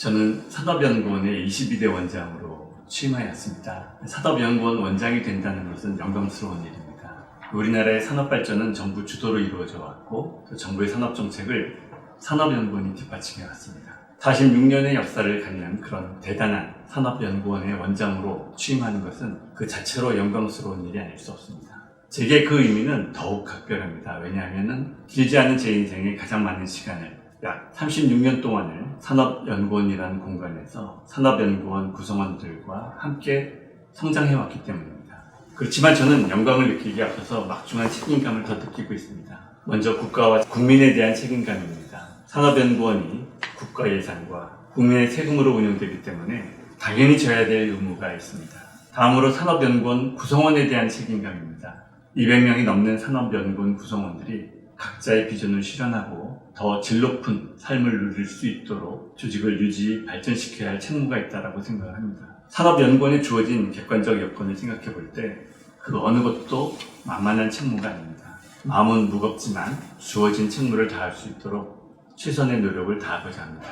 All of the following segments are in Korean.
저는 산업연구원의 22대 원장으로 취임하였습니다. 산업연구원 원장이 된다는 것은 영광스러운 일입니다. 우리나라의 산업발전은 정부 주도로 이루어져 왔고 또 정부의 산업정책을 산업연구원이 뒷받침해 왔습니다. 46년의 역사를 갖는 그런 대단한 산업연구원의 원장으로 취임하는 것은 그 자체로 영광스러운 일이 아닐 수 없습니다. 제게 그 의미는 더욱 각별합니다. 왜냐하면 길지 않은 제 인생의 가장 많은 시간을 약 36년 동안을 산업연구원이라는 공간에서 산업연구원 구성원들과 함께 성장해왔기 때문입니다. 그렇지만 저는 영광을 느끼기 앞서서 막중한 책임감을 더 느끼고 있습니다. 먼저 국가와 국민에 대한 책임감입니다. 산업연구원이 국가 예산과 국민의 세금으로 운영되기 때문에 당연히 져야 될 의무가 있습니다. 다음으로 산업연구원 구성원에 대한 책임감입니다. 200명이 넘는 산업연구원 구성원들이 각자의 비전을 실현하고 더 질 높은 삶을 누릴 수 있도록 조직을 유지, 발전시켜야 할 책무가 있다고 생각을 합니다. 산업연구원에 주어진 객관적 여건을 생각해 볼 때 그 어느 것도 만만한 책무가 아닙니다. 마음은 무겁지만 주어진 책무를 다할 수 있도록 최선의 노력을 다하고자 합니다.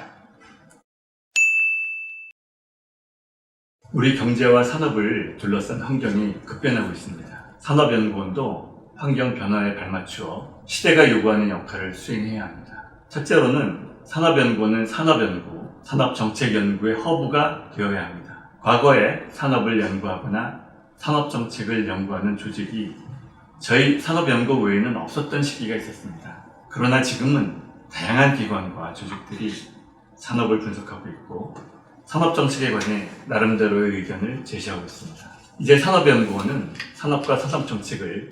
우리 경제와 산업을 둘러싼 환경이 급변하고 있습니다. 산업연구원도 환경 변화에 발맞추어 시대가 요구하는 역할을 수행해야 합니다. 첫째로는 산업연구원은 산업연구, 산업정책연구의 허브가 되어야 합니다. 과거에 산업을 연구하거나 산업정책을 연구하는 조직이 저희 산업연구 외에는 없었던 시기가 있었습니다. 그러나 지금은 다양한 기관과 조직들이 산업을 분석하고 있고 산업정책에 관해 나름대로의 의견을 제시하고 있습니다. 이제 산업연구원은 산업과 산업정책을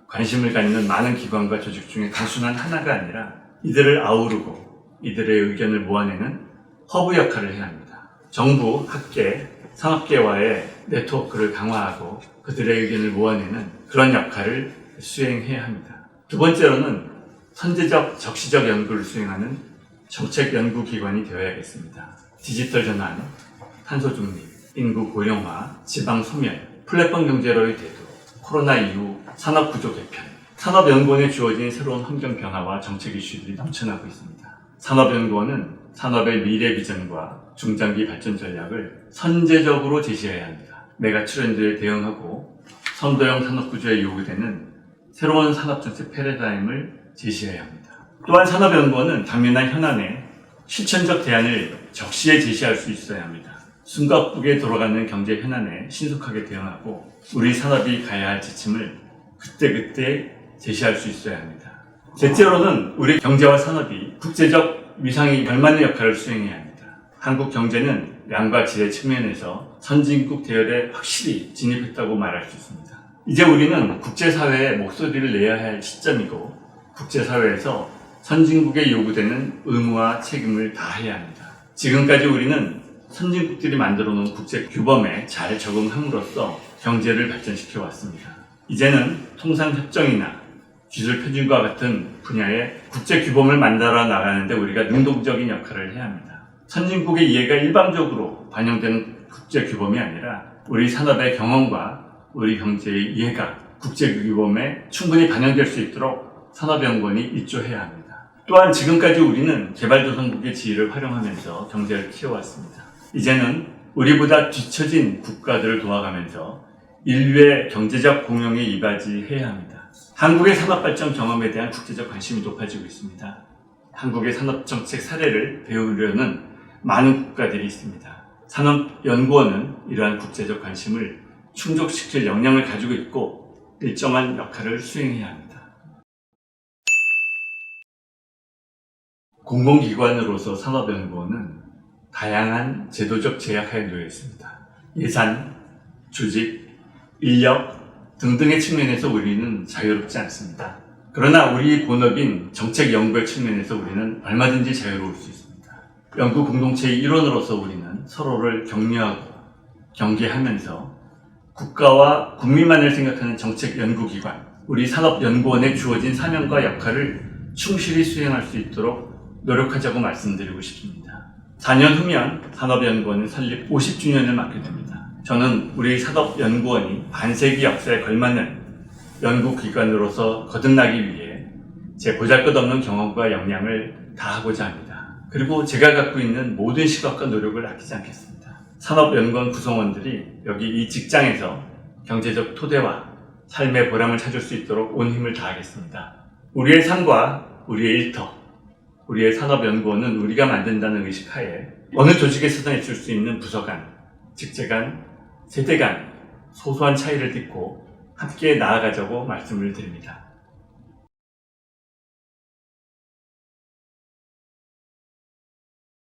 관심을 갖는 많은 기관과 조직 중에 단순한 하나가 아니라 이들을 아우르고 이들의 의견을 모아내는 허브 역할을 해야 합니다. 정부, 학계, 산업계와의 네트워크를 강화하고 그들의 의견을 모아내는 그런 역할을 수행해야 합니다. 두 번째로는 선제적, 적시적 연구를 수행하는 정책연구기관이 되어야겠습니다. 디지털 전환, 탄소 중립, 인구 고령화, 지방 소멸, 플랫폼 경제로의 대두, 코로나 이후 산업 구조 개편, 산업연구원에 주어진 새로운 환경 변화와 정책 이슈들이 넘쳐나고 있습니다. 산업연구원은 산업의 미래 비전과 중장기 발전 전략을 선제적으로 제시해야 합니다. 메가 트렌드에 대응하고 선도형 산업 구조에 요구되는 새로운 산업정책 패러다임을 제시해야 합니다. 또한 산업연구원은 당면한 현안에 실천적 대안을 적시에 제시할 수 있어야 합니다. 숨가쁘게 돌아가는 경제 현안에 신속하게 대응하고 우리 산업이 가야 할 지침을 그때그때 제시할 수 있어야 합니다. 셋째로는 우리 경제와 산업이 국제적 위상이 걸맞는 역할을 수행해야 합니다. 한국 경제는 양과 질의 측면에서 선진국 대열에 확실히 진입했다고 말할 수 있습니다. 이제 우리는 국제사회에 목소리를 내야 할 시점이고 국제사회에서 선진국에 요구되는 의무와 책임을 다해야 합니다. 지금까지 우리는 선진국들이 만들어 놓은 국제 규범에 잘 적응함으로써 경제를 발전시켜 왔습니다. 이제는 통상협정이나 기술 표준과 같은 분야의 국제 규범을 만들어 나가는데 우리가 능동적인 역할을 해야 합니다. 선진국의 이해가 일방적으로 반영되는 국제 규범이 아니라 우리 산업의 경험과 우리 경제의 이해가 국제 규범에 충분히 반영될 수 있도록 산업연구원이 입조해야 합니다. 또한 지금까지 우리는 개발도상국의 지위를 활용하면서 경제를 키워왔습니다. 이제는 우리보다 뒤처진 국가들을 도와가면서 인류의 경제적 공용에 이바지해야 합니다. 한국의 산업발전 경험에 대한 국제적 관심이 높아지고 있습니다. 한국의 산업정책 사례를 배우려는 많은 국가들이 있습니다. 산업연구원은 이러한 국제적 관심을 충족시킬 역량을 가지고 있고 일정한 역할을 수행해야 합니다. 공공기관으로서 산업연구원은 다양한 제도적 제약하에 놓여 있습니다. 예산, 조직, 인력 등등의 측면에서 우리는 자유롭지 않습니다. 그러나 우리 본업인 정책 연구의 측면에서 우리는 얼마든지 자유로울 수 있습니다. 연구 공동체의 일원으로서 우리는 서로를 격려하고 경계하면서 국가와 국민만을 생각하는 정책 연구기관, 우리 산업연구원에 주어진 사명과 역할을 충실히 수행할 수 있도록 노력하자고 말씀드리고 싶습니다. 4년 후면 산업연구원은 설립 50주년을 맞게 됩니다. 저는 우리 산업연구원이 반세기 역사에 걸맞는 연구기관으로서 거듭나기 위해 제 보잘것없는 경험과 역량을 다하고자 합니다. 그리고 제가 갖고 있는 모든 시각과 노력을 아끼지 않겠습니다. 산업연구원 구성원들이 여기 이 직장에서 경제적 토대와 삶의 보람을 찾을 수 있도록 온 힘을 다하겠습니다. 우리의 삶과 우리의 일터, 우리의 산업연구원은 우리가 만든다는 의식하에 어느 조직에서나 있을 수 있는 부서 간, 직제 간, 세대 간 소소한 차이를 딛고 함께 나아가자고 말씀을 드립니다.